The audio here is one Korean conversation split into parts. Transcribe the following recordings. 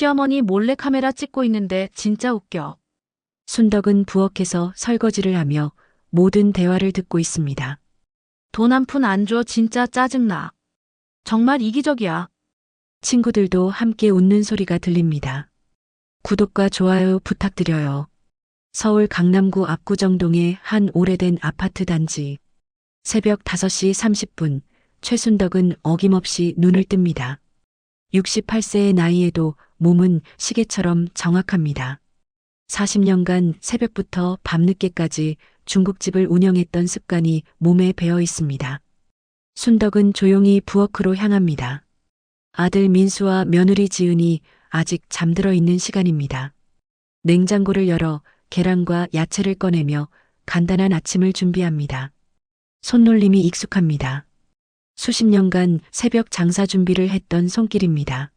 시어머니 몰래 카메라 찍고 있는데 진짜 웃겨. 순덕은 부엌에서 설거지를 하며 모든 대화를 듣고 있습니다. 돈 한 푼 안 줘 진짜 짜증나. 정말 이기적이야. 친구들도 함께 웃는 소리가 들립니다. 구독과 좋아요 부탁드려요. 서울 강남구 압구정동의 한 오래된 아파트 단지. 새벽 5시 30분, 최순덕은 어김없이 눈을 뜹니다. 68세의 나이에도 몸은 시계처럼 정확합니다. 40년간 새벽부터 밤늦게까지 중국집을 운영했던 습관이 몸에 배어 있습니다. 순덕은 조용히 부엌으로 향합니다. 아들 민수와 며느리 지은이 아직 잠들어 있는 시간입니다. 냉장고를 열어 계란과 야채를 꺼내며 간단한 아침을 준비합니다. 손놀림이 익숙합니다. 수십 년간 새벽 장사 준비를 했던 손길입니다.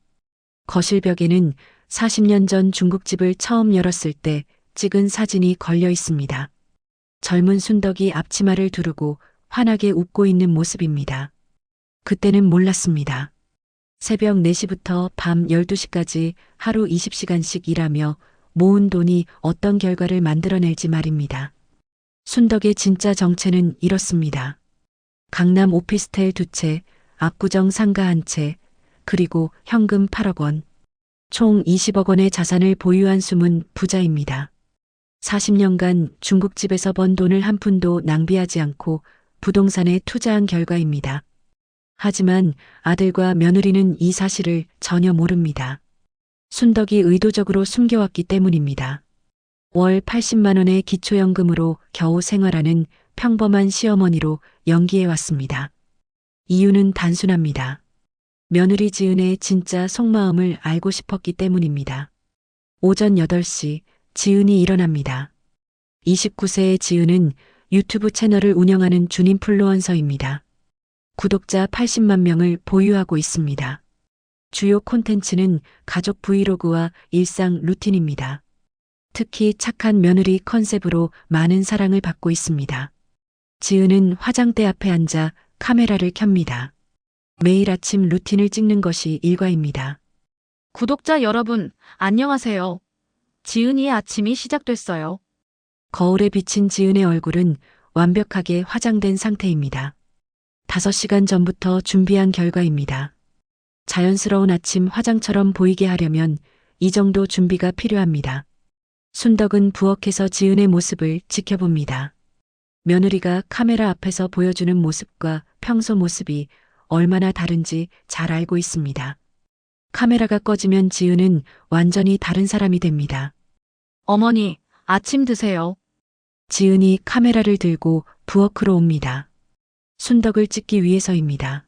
거실 벽에는 40년 전 중국집을 처음 열었을 때 찍은 사진이 걸려 있습니다. 젊은 순덕이 앞치마를 두르고 환하게 웃고 있는 모습입니다. 그때는 몰랐습니다. 새벽 4시부터 밤 12시까지 하루 20시간씩 일하며 모은 돈이 어떤 결과를 만들어낼지 말입니다. 순덕의 진짜 정체는 이렇습니다. 강남 오피스텔 2채, 압구정 상가 1채, 그리고 현금 8억 원. 총 20억 원의 자산을 보유한 숨은 부자입니다. 40년간 중국집에서 번 돈을 한 푼도 낭비하지 않고 부동산에 투자한 결과입니다. 하지만 아들과 며느리는 이 사실을 전혀 모릅니다. 순덕이 의도적으로 숨겨왔기 때문입니다. 월 80만 원의 기초연금으로 겨우 생활하는 평범한 시어머니로 연기해 왔습니다. 이유는 단순합니다. 며느리 지은의 진짜 속마음을 알고 싶었기 때문입니다. 오전 8시 지은이 일어납니다. 29세의 지은은 유튜브 채널을 운영하는 준 인플루언서입니다. 구독자 80만 명을 보유하고 있습니다. 주요 콘텐츠는 가족 브이로그와 일상 루틴입니다. 특히 착한 며느리 컨셉으로 많은 사랑을 받고 있습니다. 지은은 화장대 앞에 앉아 카메라를 켭니다. 매일 아침 루틴을 찍는 것이 일과입니다. 구독자 여러분, 안녕하세요. 지은이의 아침이 시작됐어요. 거울에 비친 지은의 얼굴은 완벽하게 화장된 상태입니다. 5시간 전부터 준비한 결과입니다. 자연스러운 아침 화장처럼 보이게 하려면 이 정도 준비가 필요합니다. 순덕은 부엌에서 지은의 모습을 지켜봅니다. 며느리가 카메라 앞에서 보여주는 모습과 평소 모습이 얼마나 다른지 잘 알고 있습니다. 카메라가 꺼지면 지은은 완전히 다른 사람이 됩니다. 어머니, 아침 드세요. 지은이 카메라를 들고 부엌으로 옵니다. 순덕을 찍기 위해서입니다.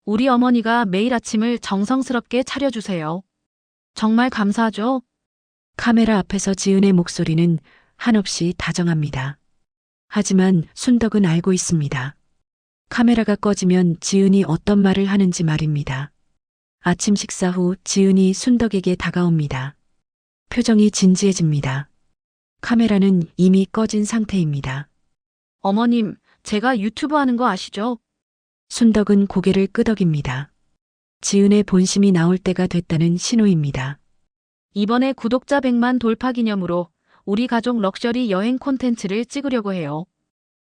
우리 어머니가 매일 아침을 정성스럽게 차려주세요. 정말 감사하죠? 카메라 앞에서 지은의 목소리는 한없이 다정합니다. 하지만 순덕은 알고 있습니다. 카메라가 꺼지면 지은이 어떤 말을 하는지 말입니다. 아침 식사 후 지은이 순덕에게 다가옵니다. 표정이 진지해집니다. 카메라는 이미 꺼진 상태입니다. 어머님, 제가 유튜브 하는 거 아시죠? 순덕은 고개를 끄덕입니다. 지은의 본심이 나올 때가 됐다는 신호입니다. 이번에 구독자 100만 돌파 기념으로 우리 가족 럭셔리 여행 콘텐츠를 찍으려고 해요.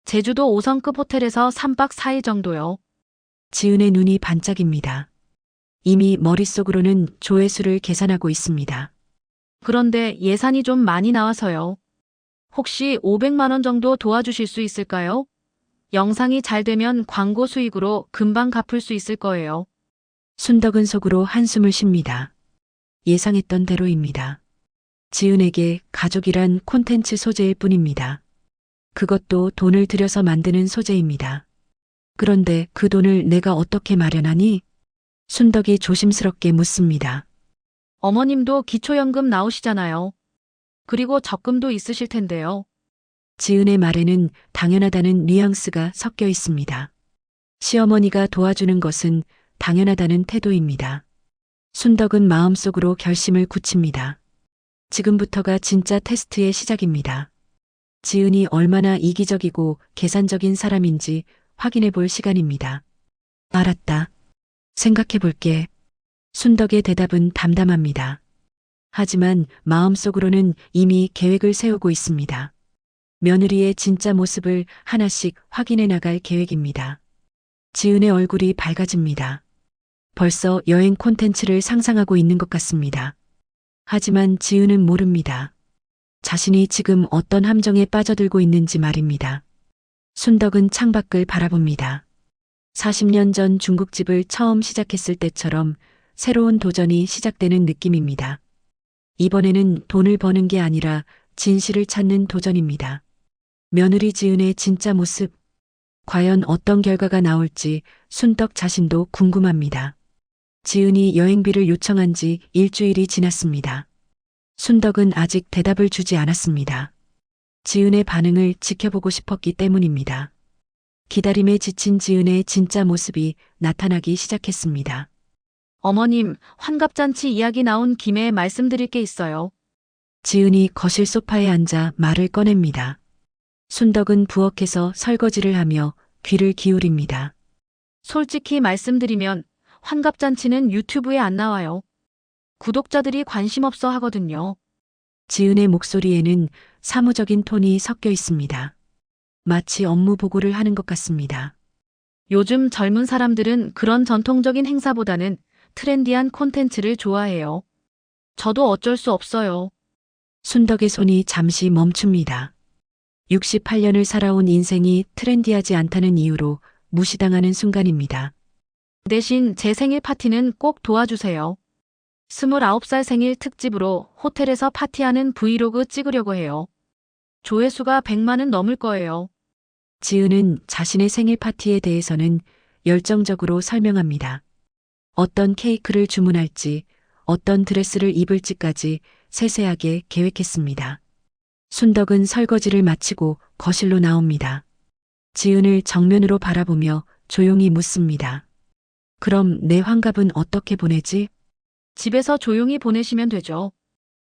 제주도 5성급 호텔에서 3박 4일 정도요. 지은의 눈이 반짝입니다. 이미 머릿속으로는 조회수를 계산하고 있습니다. 그런데 예산이 좀 많이 나와서요. 혹시 500만 원 정도 도와주실 수 있을까요? 영상이 잘 되면 광고 수익으로 금방 갚을 수 있을 거예요. 순덕은 속으로 한숨을 쉽니다. 예상했던 대로입니다. 지은에게 가족이란 콘텐츠 소재일 뿐입니다. 그것도 돈을 들여서 만드는 소재입니다. 그런데 그 돈을 내가 어떻게 마련하니? 순덕이 조심스럽게 묻습니다. 어머님도 기초연금 나오시잖아요. 그리고 적금도 있으실 텐데요. 지은의 말에는 당연하다는 뉘앙스가 섞여 있습니다. 시어머니가 도와주는 것은 당연하다는 태도입니다. 순덕은 마음속으로 결심을 굳힙니다. 지금부터가 진짜 테스트의 시작입니다. 지은이 얼마나 이기적이고 계산적인 사람인지 확인해 볼 시간입니다. 알았다. 생각해 볼게. 순덕의 대답은 담담합니다. 하지만 마음속으로는 이미 계획을 세우고 있습니다. 며느리의 진짜 모습을 하나씩 확인해 나갈 계획입니다. 지은의 얼굴이 밝아집니다. 벌써 여행 콘텐츠를 상상하고 있는 것 같습니다. 하지만 지은은 모릅니다. 자신이 지금 어떤 함정에 빠져들고 있는지 말입니다. 순덕은 창밖을 바라봅니다. 40년 전 중국집을 처음 시작했을 때처럼 새로운 도전이 시작되는 느낌입니다. 이번에는 돈을 버는 게 아니라 진실을 찾는 도전입니다. 며느리 지은의 진짜 모습, 과연 어떤 결과가 나올지 순덕 자신도 궁금합니다. 지은이 여행비를 요청한 지 일주일이 지났습니다. 순덕은 아직 대답을 주지 않았습니다. 지은의 반응을 지켜보고 싶었기 때문입니다. 기다림에 지친 지은의 진짜 모습이 나타나기 시작했습니다. 어머님, 환갑잔치 이야기 나온 김에 말씀드릴 게 있어요. 지은이 거실 소파에 앉아 말을 꺼냅니다. 순덕은 부엌에서 설거지를 하며 귀를 기울입니다. 솔직히 말씀드리면 환갑잔치는 유튜브에 안 나와요. 구독자들이 관심 없어 하거든요. 지은의 목소리에는 사무적인 톤이 섞여 있습니다. 마치 업무 보고를 하는 것 같습니다. 요즘 젊은 사람들은 그런 전통적인 행사보다는 트렌디한 콘텐츠를 좋아해요. 저도 어쩔 수 없어요. 순덕의 손이 잠시 멈춥니다. 68년을 살아온 인생이 트렌디하지 않다는 이유로 무시당하는 순간입니다. 대신 제 생일 파티는 꼭 도와주세요. 29살 생일 특집으로 호텔에서 파티하는 브이로그 찍으려고 해요. 조회수가 100만은 넘을 거예요. 지은은 자신의 생일 파티에 대해서는 열정적으로 설명합니다. 어떤 케이크를 주문할지, 어떤 드레스를 입을지까지 세세하게 계획했습니다. 순덕은 설거지를 마치고 거실로 나옵니다. 지은을 정면으로 바라보며 조용히 묻습니다. 그럼 내 환갑은 어떻게 보내지? 집에서 조용히 보내시면 되죠.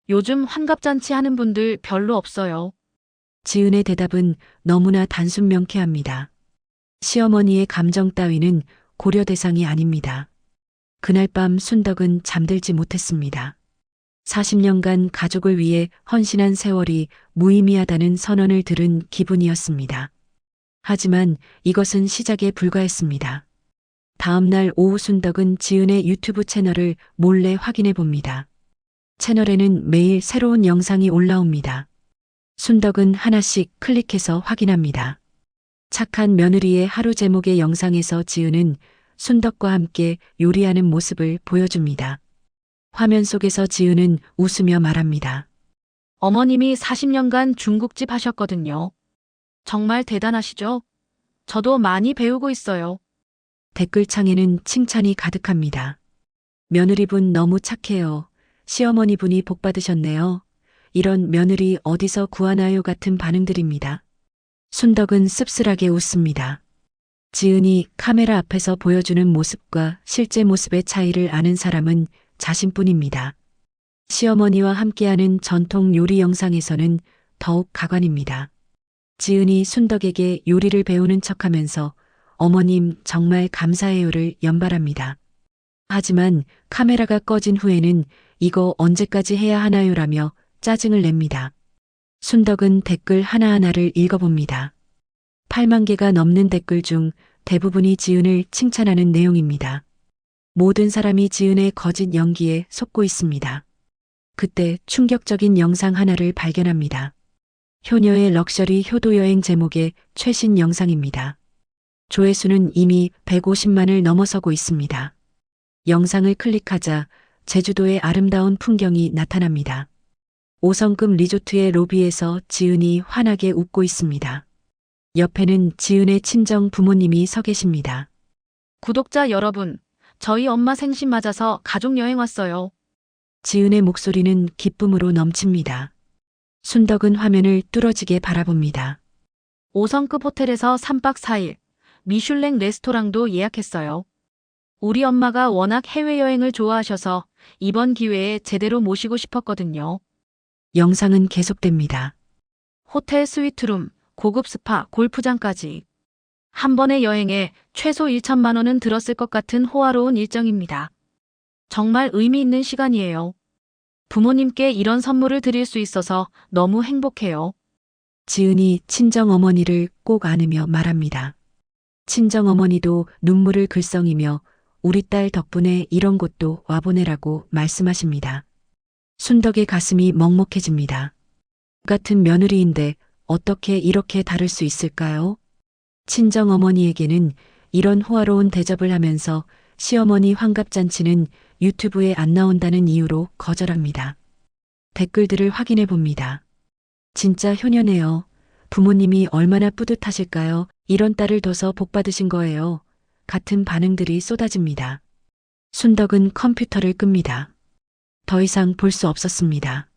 요즘 환갑잔치 하는 분들 별로 없어요. 지은의 대답은 너무나 단순 명쾌합니다. 시어머니의 감정 따위는 고려 대상이 아닙니다. 그날 밤 순덕은 잠들지 못했습니다. 40년간 가족을 위해 헌신한 세월이 무의미하다는 선언을 들은 기분이었습니다. 하지만 이것은 시작에 불과했습니다. 다음 날 오후 순덕은 지은의 유튜브 채널을 몰래 확인해 봅니다. 채널에는 매일 새로운 영상이 올라옵니다. 순덕은 하나씩 클릭해서 확인합니다. 착한 며느리의 하루 제목의 영상에서 지은은 순덕과 함께 요리하는 모습을 보여줍니다. 화면 속에서 지은은 웃으며 말합니다. 어머님이 40년간 중국집 하셨거든요. 정말 대단하시죠? 저도 많이 배우고 있어요. 댓글창에는 칭찬이 가득합니다. 며느리분 너무 착해요. 시어머니분이 복 받으셨네요. 이런 며느리 어디서 구하나요 같은 반응들입니다. 순덕은 씁쓸하게 웃습니다. 지은이 카메라 앞에서 보여주는 모습과 실제 모습의 차이를 아는 사람은 자신뿐입니다. 시어머니와 함께하는 전통 요리 영상에서는 더욱 가관입니다. 지은이 순덕에게 요리를 배우는 척하면서 어머님 정말 감사해요를 연발합니다. 하지만 카메라가 꺼진 후에는 이거 언제까지 해야 하나요라며 짜증을 냅니다. 순덕은 댓글 하나하나를 읽어봅니다. 8만 개가 넘는 댓글 중 대부분이 지은을 칭찬하는 내용입니다. 모든 사람이 지은의 거짓 연기에 속고 있습니다. 그때 충격적인 영상 하나를 발견합니다. 효녀의 럭셔리 효도여행 제목의 최신 영상입니다. 조회수는 이미 150만을 넘어서고 있습니다. 영상을 클릭하자 제주도의 아름다운 풍경이 나타납니다. 5성급 리조트의 로비에서 지은이 환하게 웃고 있습니다. 옆에는 지은의 친정 부모님이 서 계십니다. 구독자 여러분, 저희 엄마 생신 맞아서 가족 여행 왔어요. 지은의 목소리는 기쁨으로 넘칩니다. 순덕은 화면을 뚫어지게 바라봅니다. 5성급 호텔에서 3박 4일, 미슐랭 레스토랑도 예약했어요. 우리 엄마가 워낙 해외여행을 좋아하셔서 이번 기회에 제대로 모시고 싶었거든요. 영상은 계속됩니다. 호텔 스위트룸, 고급 스파, 골프장까지. 한 번의 여행에 최소 1천만 원은 들었을 것 같은 호화로운 일정입니다. 정말 의미 있는 시간이에요. 부모님께 이런 선물을 드릴 수 있어서 너무 행복해요. 지은이 친정어머니를 꼭 안으며 말합니다. 친정어머니도 눈물을 글썽이며 우리 딸 덕분에 이런 곳도 와보내라고 말씀하십니다. 순덕의 가슴이 먹먹해집니다. 같은 며느리인데 어떻게 이렇게 다를 수 있을까요? 친정어머니에게는 이런 호화로운 대접을 하면서 시어머니 환갑잔치는 유튜브에 안 나온다는 이유로 거절합니다. 댓글들을 확인해 봅니다. 진짜 효녀네요. 부모님이 얼마나 뿌듯하실까요? 이런 딸을 둬서 복 받으신 거예요. 같은 반응들이 쏟아집니다. 순덕은 컴퓨터를 끕니다. 더 이상 볼 수 없었습니다.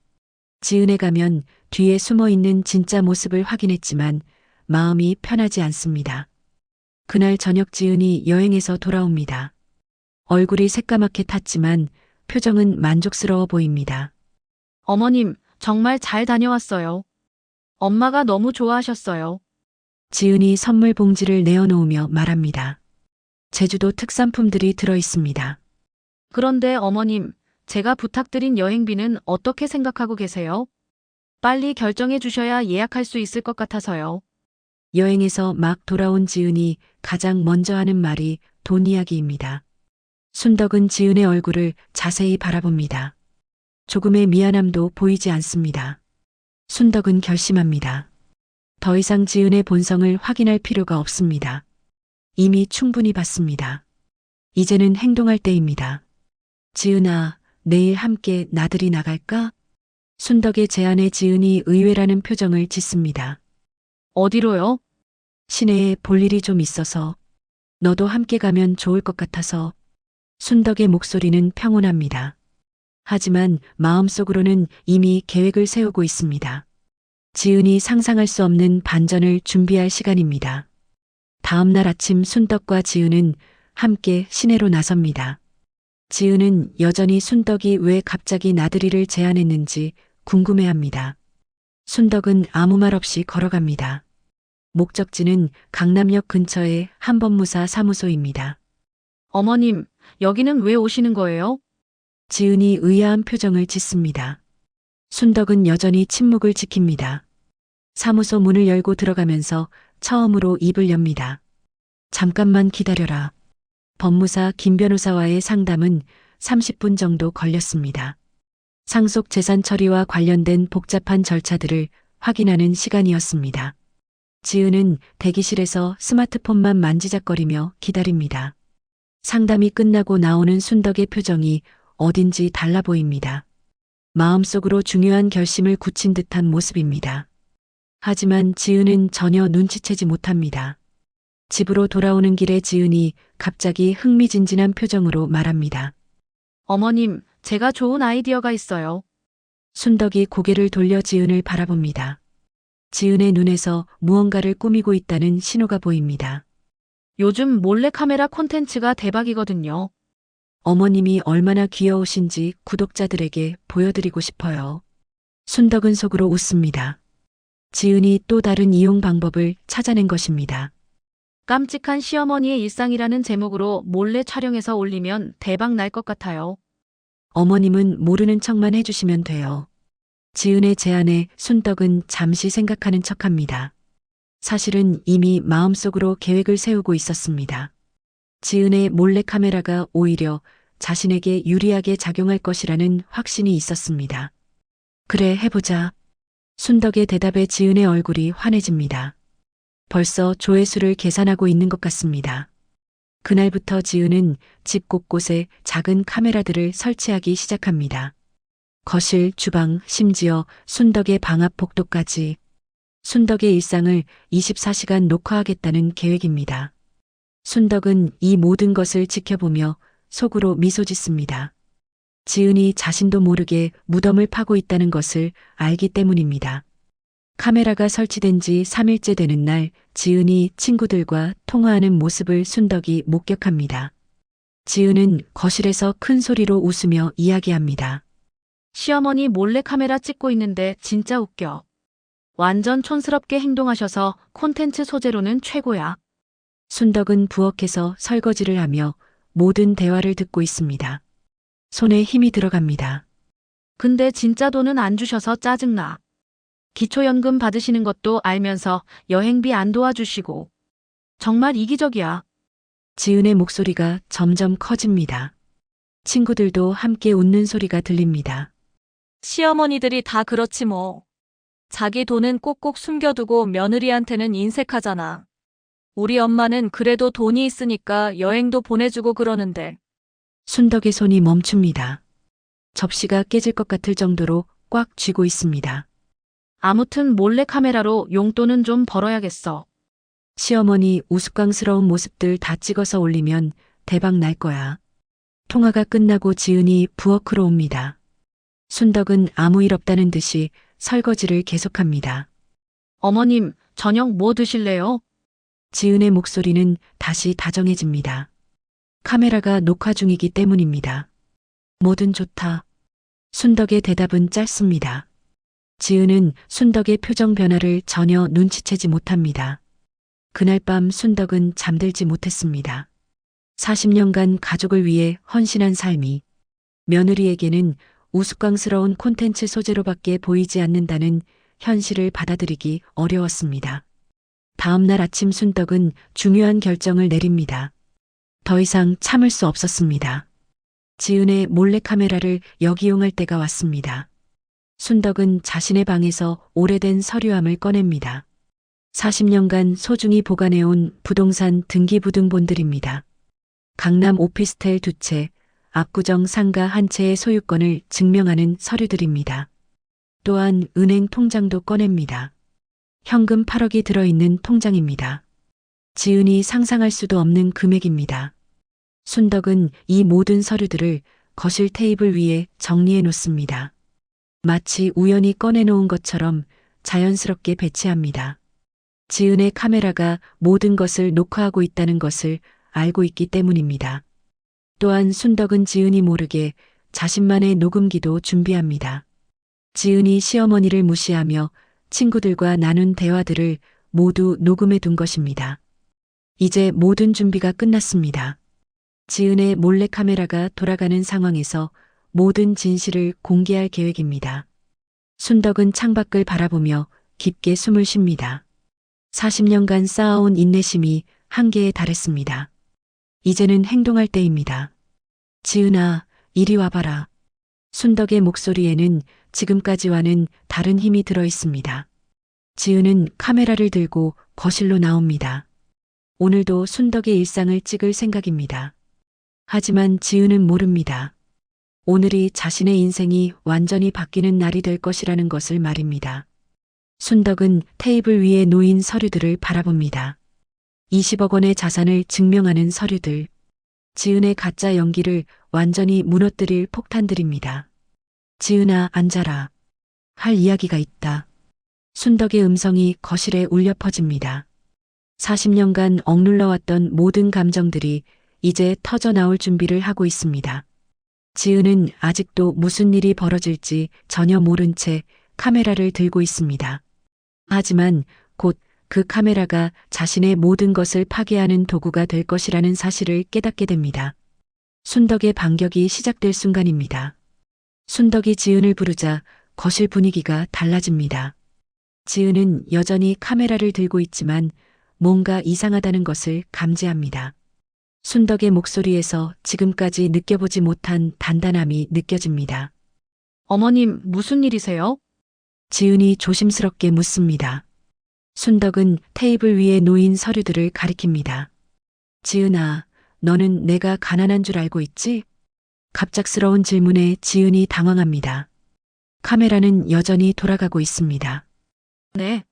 지은에 가면 뒤에 숨어 있는 진짜 모습을 확인했지만 마음이 편하지 않습니다. 그날 저녁 지은이 여행에서 돌아옵니다. 얼굴이 새까맣게 탔지만 표정은 만족스러워 보입니다. 어머님, 정말 잘 다녀왔어요. 엄마가 너무 좋아하셨어요. 지은이 선물 봉지를 내어놓으며 말합니다. 제주도 특산품들이 들어 있습니다. 그런데 어머님, 제가 부탁드린 여행비는 어떻게 생각하고 계세요? 빨리 결정해 주셔야 예약할 수 있을 것 같아서요. 여행에서 막 돌아온 지은이 가장 먼저 하는 말이 돈 이야기입니다. 순덕은 지은의 얼굴을 자세히 바라봅니다. 조금의 미안함도 보이지 않습니다. 순덕은 결심합니다. 더 이상 지은의 본성을 확인할 필요가 없습니다. 이미 충분히 봤습니다. 이제는 행동할 때입니다. 지은아, 내일 함께 나들이 나갈까? 순덕의 제안에 지은이 의외라는 표정을 짓습니다. 어디로요? 시내에 볼 일이 좀 있어서 너도 함께 가면 좋을 것 같아서. 순덕의 목소리는 평온합니다. 하지만 마음속으로는 이미 계획을 세우고 있습니다. 지은이 상상할 수 없는 반전을 준비할 시간입니다. 다음 날 아침 순덕과 지은은 함께 시내로 나섭니다. 지은은 여전히 순덕이 왜 갑자기 나들이를 제안했는지 궁금해합니다. 순덕은 아무 말 없이 걸어갑니다. 목적지는 강남역 근처의 한법무사 사무소입니다. 어머님, 여기는 왜 오시는 거예요? 지은이 의아한 표정을 짓습니다. 순덕은 여전히 침묵을 지킵니다. 사무소 문을 열고 들어가면서 처음으로 입을 엽니다. 잠깐만 기다려라. 법무사 김 변호사와의 상담은 30분 정도 걸렸습니다. 상속 재산 처리와 관련된 복잡한 절차들을 확인하는 시간이었습니다. 지은은 대기실에서 스마트폰만 만지작거리며 기다립니다. 상담이 끝나고 나오는 순덕의 표정이 어딘지 달라 보입니다. 마음속으로 중요한 결심을 굳힌 듯한 모습입니다. 하지만 지은은 전혀 눈치채지 못합니다. 집으로 돌아오는 길에 지은이 갑자기 흥미진진한 표정으로 말합니다. 어머님, 제가 좋은 아이디어가 있어요. 순덕이 고개를 돌려 지은을 바라봅니다. 지은의 눈에서 무언가를 꾸미고 있다는 신호가 보입니다. 요즘 몰래카메라 콘텐츠가 대박이거든요. 어머님이 얼마나 귀여우신지 구독자들에게 보여드리고 싶어요. 순덕은 속으로 웃습니다. 지은이 또 다른 이용 방법을 찾아낸 것입니다. 깜찍한 시어머니의 일상이라는 제목으로 몰래 촬영해서 올리면 대박 날 것 같아요. 어머님은 모르는 척만 해주시면 돼요. 지은의 제안에 순덕은 잠시 생각하는 척합니다. 사실은 이미 마음속으로 계획을 세우고 있었습니다. 지은의 몰래카메라가 오히려 자신에게 유리하게 작용할 것이라는 확신이 있었습니다. 그래, 해보자. 순덕의 대답에 지은의 얼굴이 환해집니다. 벌써 조회수를 계산하고 있는 것 같습니다. 그날부터 지은은 집 곳곳에 작은 카메라들을 설치하기 시작합니다. 거실, 주방, 심지어 순덕의 방 앞 복도까지. 순덕의 일상을 24시간 녹화하겠다는 계획입니다. 순덕은 이 모든 것을 지켜보며 속으로 미소 짓습니다. 지은이 자신도 모르게 무덤을 파고 있다는 것을 알기 때문입니다. 카메라가 설치된 지 3일째 되는 날 지은이 친구들과 통화하는 모습을 순덕이 목격합니다. 지은은 거실에서 큰 소리로 웃으며 이야기합니다. 시어머니 몰래카메라 찍고 있는데 진짜 웃겨. 완전 촌스럽게 행동하셔서 콘텐츠 소재로는 최고야. 순덕은 부엌에서 설거지를 하며 모든 대화를 듣고 있습니다. 손에 힘이 들어갑니다. 근데 진짜 돈은 안 주셔서 짜증나. 기초연금 받으시는 것도 알면서 여행비 안 도와주시고. 정말 이기적이야. 지은의 목소리가 점점 커집니다. 친구들도 함께 웃는 소리가 들립니다. 시어머니들이 다 그렇지 뭐. 자기 돈은 꼭꼭 숨겨두고 며느리한테는 인색하잖아. 우리 엄마는 그래도 돈이 있으니까 여행도 보내주고 그러는데. 순덕의 손이 멈춥니다. 접시가 깨질 것 같을 정도로 꽉 쥐고 있습니다. 아무튼 몰래카메라로 용돈은 좀 벌어야겠어. 시어머니 우스꽝스러운 모습들 다 찍어서 올리면 대박 날 거야. 통화가 끝나고 지은이 부엌으로 옵니다. 순덕은 아무 일 없다는 듯이 설거지를 계속합니다. 어머님, 저녁 뭐 드실래요? 지은의 목소리는 다시 다정해집니다. 카메라가 녹화 중이기 때문입니다. 뭐든 좋다. 순덕의 대답은 짧습니다. 지은은 순덕의 표정 변화를 전혀 눈치채지 못합니다. 그날 밤 순덕은 잠들지 못했습니다. 40년간 가족을 위해 헌신한 삶이 며느리에게는 우스꽝스러운 콘텐츠 소재로밖에 보이지 않는다는 현실을 받아들이기 어려웠습니다. 다음 날 아침 순덕은 중요한 결정을 내립니다. 더 이상 참을 수 없었습니다. 지은의 몰래카메라를 역이용할 때가 왔습니다. 순덕은 자신의 방에서 오래된 서류함을 꺼냅니다. 40년간 소중히 보관해온 부동산 등기부등본들입니다. 강남 오피스텔 2채, 압구정 상가 1채의 소유권을 증명하는 서류들입니다. 또한 은행 통장도 꺼냅니다. 현금 8억이 들어있는 통장입니다. 지은이 상상할 수도 없는 금액입니다. 순덕은 이 모든 서류들을 거실 테이블 위에 정리해 놓습니다. 마치 우연히 꺼내놓은 것처럼 자연스럽게 배치합니다. 지은의 카메라가 모든 것을 녹화하고 있다는 것을 알고 있기 때문입니다. 또한 순덕은 지은이 모르게 자신만의 녹음기도 준비합니다. 지은이 시어머니를 무시하며 친구들과 나눈 대화들을 모두 녹음해 둔 것입니다. 이제 모든 준비가 끝났습니다. 지은의 몰래카메라가 돌아가는 상황에서 모든 진실을 공개할 계획입니다. 순덕은 창밖을 바라보며 깊게 숨을 쉽니다. 40년간 쌓아온 인내심이 한계에 달했습니다. 이제는 행동할 때입니다. 지은아, 이리 와봐라. 순덕의 목소리에는 지금까지와는 다른 힘이 들어 있습니다. 지은은 카메라를 들고 거실로 나옵니다. 오늘도 순덕의 일상을 찍을 생각입니다. 하지만 지은은 모릅니다. 오늘이 자신의 인생이 완전히 바뀌는 날이 될 것이라는 것을 말입니다. 순덕은 테이블 위에 놓인 서류들을 바라봅니다. 20억 원의 자산을 증명하는 서류들. 지은의 가짜 연기를 완전히 무너뜨릴 폭탄들입니다. 지은아, 앉아라. 할 이야기가 있다. 순덕의 음성이 거실에 울려 퍼집니다. 40년간 억눌러왔던 모든 감정들이 이제 터져 나올 준비를 하고 있습니다. 지은은 아직도 무슨 일이 벌어질지 전혀 모른 채 카메라를 들고 있습니다. 하지만 곧 그 카메라가 자신의 모든 것을 파괴하는 도구가 될 것이라는 사실을 깨닫게 됩니다. 순덕의 반격이 시작될 순간입니다. 순덕이 지은을 부르자 거실 분위기가 달라집니다. 지은은 여전히 카메라를 들고 있지만 뭔가 이상하다는 것을 감지합니다. 순덕의 목소리에서 지금까지 느껴보지 못한 단단함이 느껴집니다. 어머님, 무슨 일이세요? 지은이 조심스럽게 묻습니다. 순덕은 테이블 위에 놓인 서류들을 가리킵니다. 지은아, 너는 내가 가난한 줄 알고 있지? 갑작스러운 질문에 지은이 당황합니다. 카메라는 여전히 돌아가고 있습니다. 네.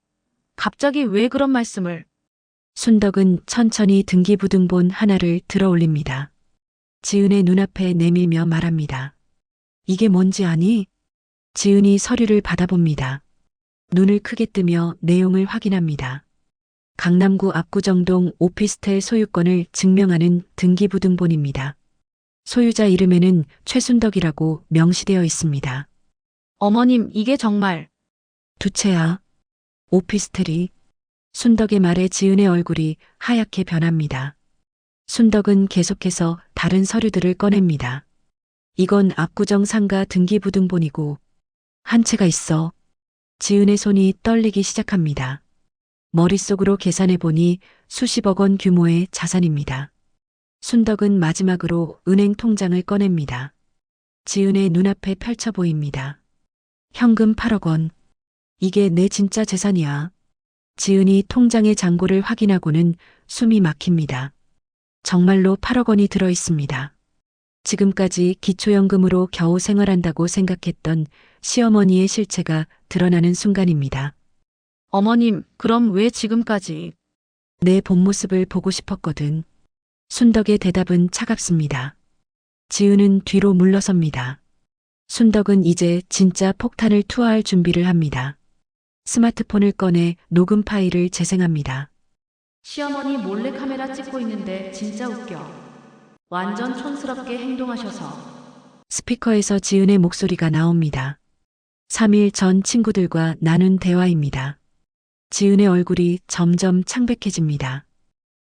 갑자기 왜 그런 말씀을? 순덕은 천천히 등기부등본 하나를 들어 올립니다. 지은의 눈앞에 내밀며 말합니다. 이게 뭔지 아니? 지은이 서류를 받아봅니다. 눈을 크게 뜨며 내용을 확인합니다. 강남구 압구정동 오피스텔 소유권을 증명하는 등기부등본입니다. 소유자 이름에는 최순덕이라고 명시되어 있습니다. 어머님, 이게 정말. 2채야. 오피스텔이. 순덕의 말에 지은의 얼굴이 하얗게 변합니다. 순덕은 계속해서 다른 서류들을 꺼냅니다. 이건 압구정 상가 등기부등본이고 한 채가 있어. 지은의 손이 떨리기 시작합니다. 머릿속으로 계산해 보니 수십억 원 규모의 자산입니다. 순덕은 마지막으로 은행 통장을 꺼냅니다. 지은의 눈앞에 펼쳐 보입니다. 현금 8억 원. 이게 내 진짜 재산이야. 지은이 통장의 잔고를 확인하고는 숨이 막힙니다. 정말로 8억 원이 들어 있습니다. 지금까지 기초연금으로 겨우 생활한다고 생각했던 시어머니의 실체가 드러나는 순간입니다. 어머님, 그럼 왜 지금까지? 내 본 모습을 보고 싶었거든. 순덕의 대답은 차갑습니다. 지은은 뒤로 물러섭니다. 순덕은 이제 진짜 폭탄을 투하할 준비를 합니다. 스마트폰을 꺼내 녹음 파일을 재생합니다. 시어머니 몰래 카메라 찍고 있는데 진짜 웃겨. 완전 촌스럽게 행동하셔서. 스피커에서 지은의 목소리가 나옵니다. 3일 전 친구들과 나눈 대화입니다. 지은의 얼굴이 점점 창백해집니다.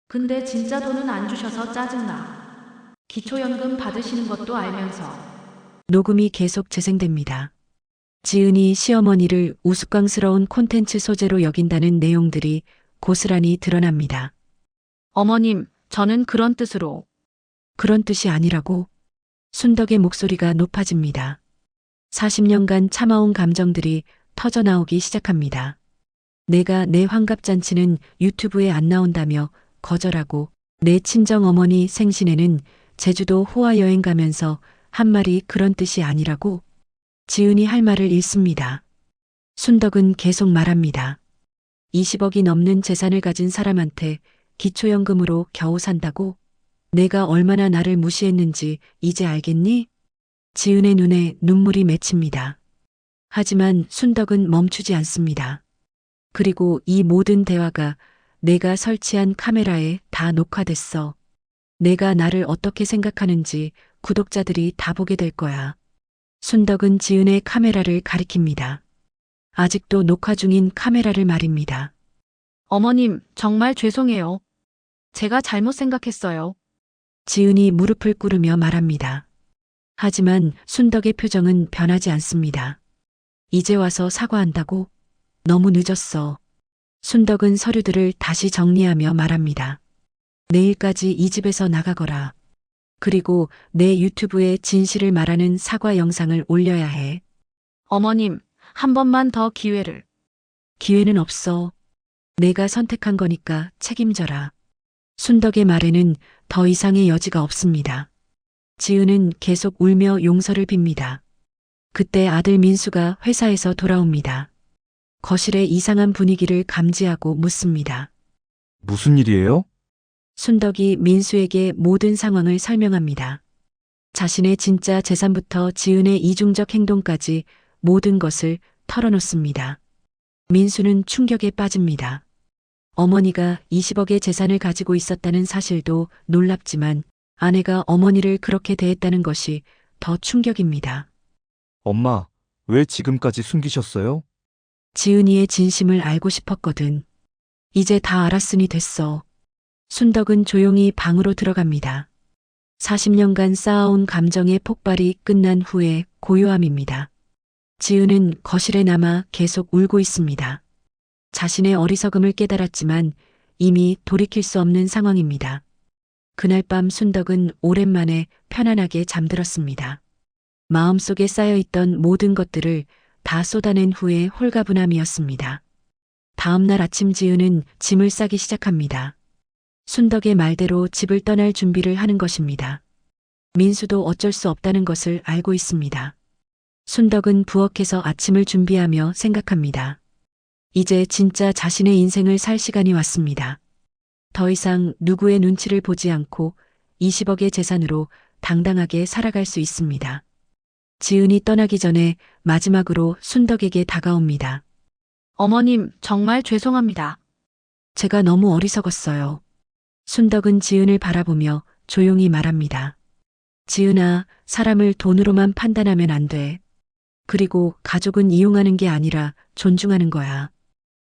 근데 진짜 돈은 안 주셔서 짜증나. 기초연금 받으시는 것도 알면서. 녹음이 계속 재생됩니다. 지은이 시어머니를 우스꽝스러운 콘텐츠 소재로 여긴다는 내용들이 고스란히 드러납니다. 어머님, 저는 그런 뜻으로. 그런 뜻이 아니라고. 순덕의 목소리가 높아집니다. 40년간 참아온 감정들이 터져나오기 시작합니다. 내가 내 환갑잔치는 유튜브에 안 나온다며 거절하고 내 친정어머니 생신에는 제주도 호화 여행 가면서 한 말이 그런 뜻이 아니라고. 지은이 할 말을 잃습니다. 순덕은 계속 말합니다. 20억이 넘는 재산을 가진 사람한테 기초연금으로 겨우 산다고? 내가 얼마나 나를 무시했는지 이제 알겠니? 지은의 눈에 눈물이 맺힙니다. 하지만 순덕은 멈추지 않습니다. 그리고 이 모든 대화가 내가 설치한 카메라에 다 녹화됐어. 내가 나를 어떻게 생각하는지 구독자들이 다 보게 될 거야. 순덕은 지은의 카메라를 가리킵니다. 아직도 녹화 중인 카메라를 말입니다. 어머님, 정말 죄송해요. 제가 잘못 생각했어요. 지은이 무릎을 꿇으며 말합니다. 하지만 순덕의 표정은 변하지 않습니다. 이제 와서 사과한다고? 너무 늦었어. 순덕은 서류들을 다시 정리하며 말합니다. 내일까지 이 집에서 나가거라. 그리고 내 유튜브에 진실을 말하는 사과 영상을 올려야 해. 어머님, 한 번만 더 기회를. 기회는 없어. 내가 선택한 거니까 책임져라. 순덕의 말에는 더 이상의 여지가 없습니다. 지은은 계속 울며 용서를 빕니다. 그때 아들 민수가 회사에서 돌아옵니다. 거실의 이상한 분위기를 감지하고 묻습니다. 무슨 일이에요? 순덕이 민수에게 모든 상황을 설명합니다. 자신의 진짜 재산부터 지은의 이중적 행동까지 모든 것을 털어놓습니다. 민수는 충격에 빠집니다. 어머니가 20억의 재산을 가지고 있었다는 사실도 놀랍지만 아내가 어머니를 그렇게 대했다는 것이 더 충격입니다. 엄마, 왜 지금까지 숨기셨어요? 지은이의 진심을 알고 싶었거든. 이제 다 알았으니 됐어. 순덕은 조용히 방으로 들어갑니다. 40년간 쌓아온 감정의 폭발이 끝난 후에 고요함입니다. 지은은 거실에 남아 계속 울고 있습니다. 자신의 어리석음을 깨달았지만 이미 돌이킬 수 없는 상황입니다. 그날 밤 순덕은 오랜만에 편안하게 잠들었습니다. 마음속에 쌓여있던 모든 것들을 다 쏟아낸 후에 홀가분함이었습니다. 다음 날 아침 지은은 짐을 싸기 시작합니다. 순덕의 말대로 집을 떠날 준비를 하는 것입니다. 민수도 어쩔 수 없다는 것을 알고 있습니다. 순덕은 부엌에서 아침을 준비하며 생각합니다. 이제 진짜 자신의 인생을 살 시간이 왔습니다. 더 이상 누구의 눈치를 보지 않고 20억의 재산으로 당당하게 살아갈 수 있습니다. 지은이 떠나기 전에 마지막으로 순덕에게 다가옵니다. 어머님, 정말 죄송합니다. 제가 너무 어리석었어요. 순덕은 지은을 바라보며 조용히 말합니다. 지은아, 사람을 돈으로만 판단하면 안 돼. 그리고 가족은 이용하는 게 아니라 존중하는 거야.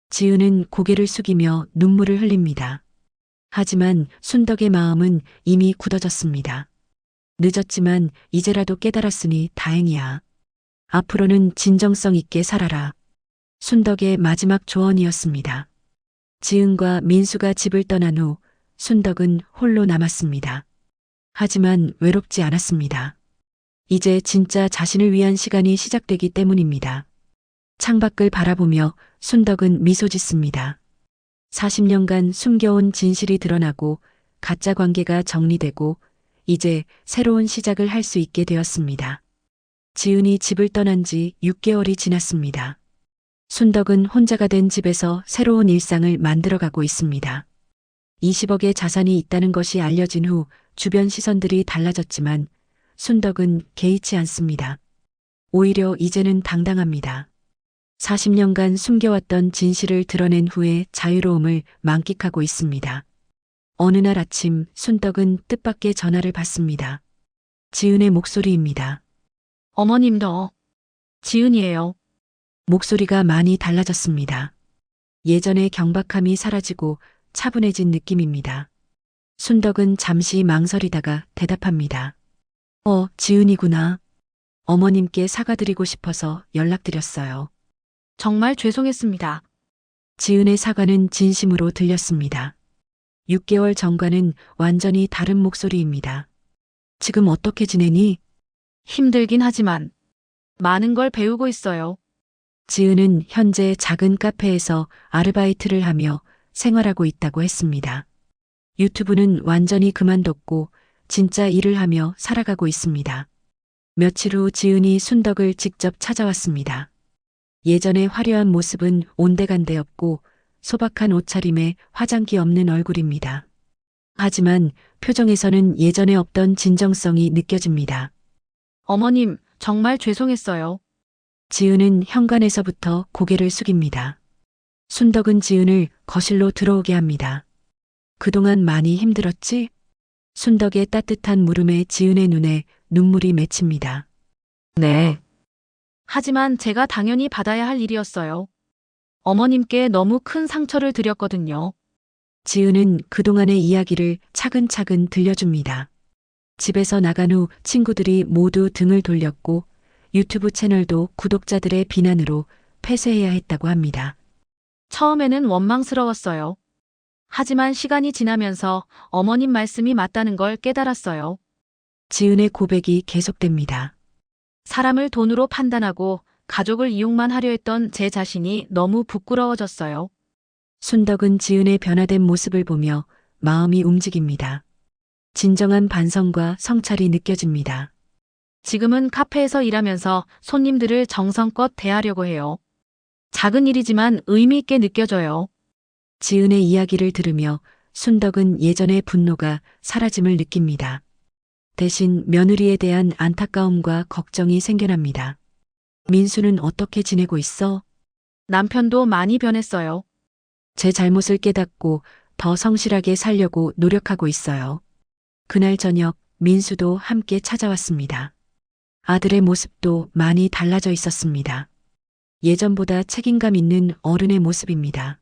지은은 고개를 숙이며 눈물을 흘립니다. 하지만 순덕의 마음은 이미 굳어졌습니다. 늦었지만 이제라도 깨달았으니 다행이야. 앞으로는 진정성 있게 살아라. 순덕의 마지막 조언이었습니다. 지은과 민수가 집을 떠난 후 순덕은 홀로 남았습니다. 하지만 외롭지 않았습니다. 이제 진짜 자신을 위한 시간이 시작되기 때문입니다. 창밖을 바라보며 순덕은 미소 짓습니다. 40년간 숨겨온 진실이 드러나고 가짜 관계가 정리되고 이제 새로운 시작을 할 수 있게 되었습니다. 지은이 집을 떠난 지 6개월이 지났습니다. 순덕은 혼자가 된 집에서 새로운 일상을 만들어가고 있습니다. 20억의 자산이 있다는 것이 알려진 후 주변 시선들이 달라졌지만 순덕은 개의치 않습니다. 오히려 이제는 당당합니다. 40년간 숨겨왔던 진실을 드러낸 후에 자유로움을 만끽하고 있습니다. 어느 날 아침 순덕은 뜻밖의 전화를 받습니다. 지은의 목소리입니다. 어머님도. 지은이에요. 목소리가 많이 달라졌습니다. 예전의 경박함이 사라지고 차분해진 느낌입니다. 순덕은 잠시 망설이다가 대답합니다. 지은이구나. 어머님께 사과드리고 싶어서 연락드렸어요. 정말 죄송했습니다. 지은의 사과는 진심으로 들렸습니다. 6개월 전과는 완전히 다른 목소리입니다. 지금 어떻게 지내니? 힘들긴 하지만 많은 걸 배우고 있어요. 지은은 현재 작은 카페에서 아르바이트를 하며 생활하고 있다고 했습니다. 유튜브는 완전히 그만뒀고 진짜 일을 하며 살아가고 있습니다. 며칠 후 지은이 순덕을 직접 찾아왔습니다. 예전의 화려한 모습은 온데간데없고 소박한 옷차림에 화장기 없는 얼굴입니다. 하지만 표정에서는 예전에 없던 진정성이 느껴집니다. 어머님, 정말 죄송했어요. 지은은 현관에서부터 고개를 숙입니다. 순덕은 지은을 거실로 들어오게 합니다. 그동안 많이 힘들었지? 순덕의 따뜻한 물음에 지은의 눈에 눈물이 맺힙니다. 네. 하지만 제가 당연히 받아야 할 일이었어요. 어머님께 너무 큰 상처를 드렸거든요. 지은은 그동안의 이야기를 차근차근 들려줍니다. 집에서 나간 후 친구들이 모두 등을 돌렸고 유튜브 채널도 구독자들의 비난으로 폐쇄해야 했다고 합니다. 처음에는 원망스러웠어요. 하지만 시간이 지나면서 어머님 말씀이 맞다는 걸 깨달았어요. 지은의 고백이 계속됩니다. 사람을 돈으로 판단하고 가족을 이용만 하려 했던 제 자신이 너무 부끄러워졌어요. 순덕은 지은의 변화된 모습을 보며 마음이 움직입니다. 진정한 반성과 성찰이 느껴집니다. 지금은 카페에서 일하면서 손님들을 정성껏 대하려고 해요. 작은 일이지만 의미 있게 느껴져요. 지은의 이야기를 들으며 순덕은 예전의 분노가 사라짐을 느낍니다. 대신 며느리에 대한 안타까움과 걱정이 생겨납니다. 민수는 어떻게 지내고 있어? 남편도 많이 변했어요. 제 잘못을 깨닫고 더 성실하게 살려고 노력하고 있어요. 그날 저녁 민수도 함께 찾아왔습니다. 아들의 모습도 많이 달라져 있었습니다. 예전보다 책임감 있는 어른의 모습입니다.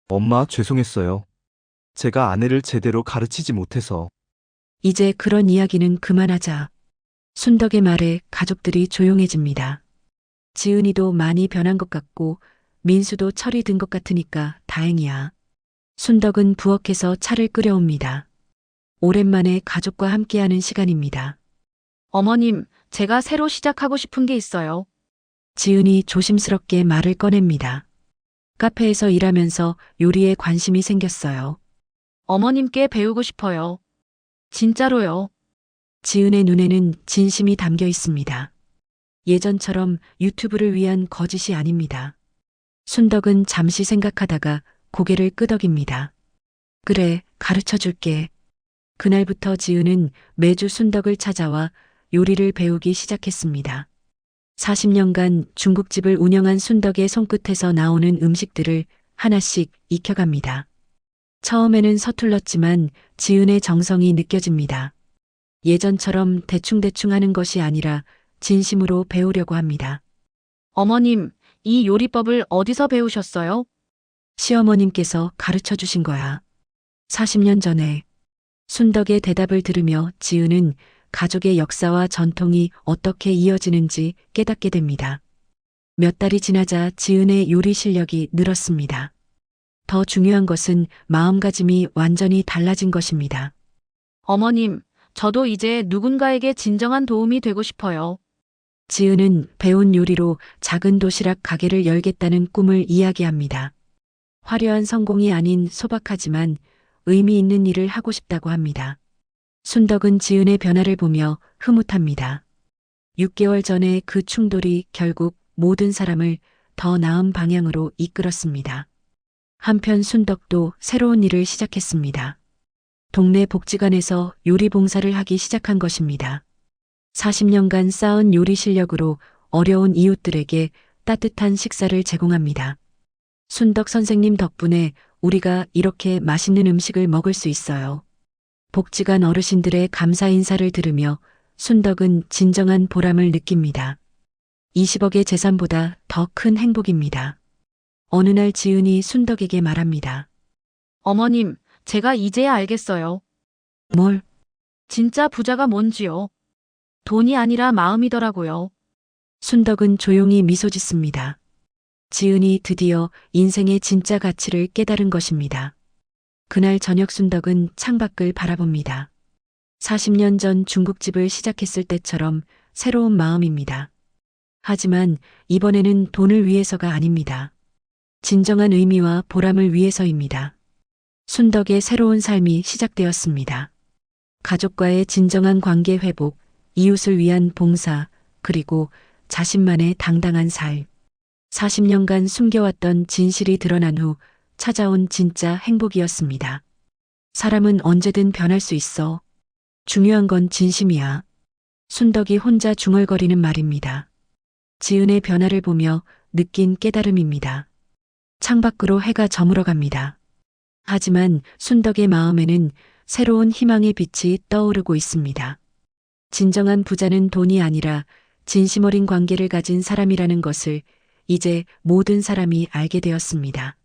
엄마 죄송했어요. 제가 아내를 제대로 가르치지 못해서. 이제 그런 이야기는 그만하자. 순덕의 말에 가족들이 조용해집니다. 지은이도 많이 변한 것 같고 민수도 철이 든 것 같으니까 다행이야. 순덕은 부엌에서 차를 끓여옵니다. 오랜만에 가족과 함께하는 시간입니다. 어머님, 제가 새로 시작하고 싶은 게 있어요. 지은이 조심스럽게 말을 꺼냅니다. 카페에서 일하면서 요리에 관심이 생겼어요. 어머님께 배우고 싶어요. 진짜로요. 지은의 눈에는 진심이 담겨 있습니다. 예전처럼 유튜브를 위한 거짓이 아닙니다. 순덕은 잠시 생각하다가 고개를 끄덕입니다. 그래, 가르쳐 줄게. 그날부터 지은은 매주 순덕을 찾아와 요리를 배우기 시작했습니다. 40년간 중국집을 운영한 순덕의 손끝에서 나오는 음식들을 하나씩 익혀갑니다. 처음에는 서툴렀지만 지은의 정성이 느껴집니다. 예전처럼 대충대충 하는 것이 아니라 진심으로 배우려고 합니다. 어머님, 이 요리법을 어디서 배우셨어요? 시어머님께서 가르쳐 주신 거야. 40년 전에. 순덕의 대답을 들으며 지은은 가족의 역사와 전통이 어떻게 이어지는지 깨닫게 됩니다. 몇 달이 지나자 지은의 요리 실력이 늘었습니다. 더 중요한 것은 마음가짐이 완전히 달라진 것입니다. 어머님, 저도 이제 누군가에게 진정한 도움이 되고 싶어요. 지은은 배운 요리로 작은 도시락 가게를 열겠다는 꿈을 이야기합니다. 화려한 성공이 아닌 소박하지만 의미 있는 일을 하고 싶다고 합니다. 순덕은 지은의 변화를 보며 흐뭇합니다. 6개월 전에 그 충돌이 결국 모든 사람을 더 나은 방향으로 이끌었습니다. 한편 순덕도 새로운 일을 시작했습니다. 동네 복지관에서 요리 봉사를 하기 시작한 것입니다. 40년간 쌓은 요리 실력으로 어려운 이웃들에게 따뜻한 식사를 제공합니다. 순덕 선생님 덕분에 우리가 이렇게 맛있는 음식을 먹을 수 있어요. 복지관 어르신들의 감사 인사를 들으며 순덕은 진정한 보람을 느낍니다. 20억의 재산보다 더 큰 행복입니다. 어느 날 지은이 순덕에게 말합니다. 어머님, 제가 이제야 알겠어요. 뭘? 진짜 부자가 뭔지요. 돈이 아니라 마음이더라고요. 순덕은 조용히 미소 짓습니다. 지은이 드디어 인생의 진짜 가치를 깨달은 것입니다. 그날 저녁 순덕은 창밖을 바라봅니다. 40년 전 중국집을 시작했을 때처럼 새로운 마음입니다. 하지만 이번에는 돈을 위해서가 아닙니다. 진정한 의미와 보람을 위해서입니다. 순덕의 새로운 삶이 시작되었습니다. 가족과의 진정한 관계 회복, 이웃을 위한 봉사, 그리고 자신만의 당당한 삶. 40년간 숨겨왔던 진실이 드러난 후 찾아온 진짜 행복이었습니다. 사람은 언제든 변할 수 있어. 중요한 건 진심이야. 순덕이 혼자 중얼거리는 말입니다. 지은의 변화를 보며 느낀 깨달음입니다. 창밖으로 해가 저물어 갑니다. 하지만 순덕의 마음에는 새로운 희망의 빛이 떠오르고 있습니다. 진정한 부자는 돈이 아니라 진심 어린 관계를 가진 사람이라는 것을 이제 모든 사람이 알게 되었습니다.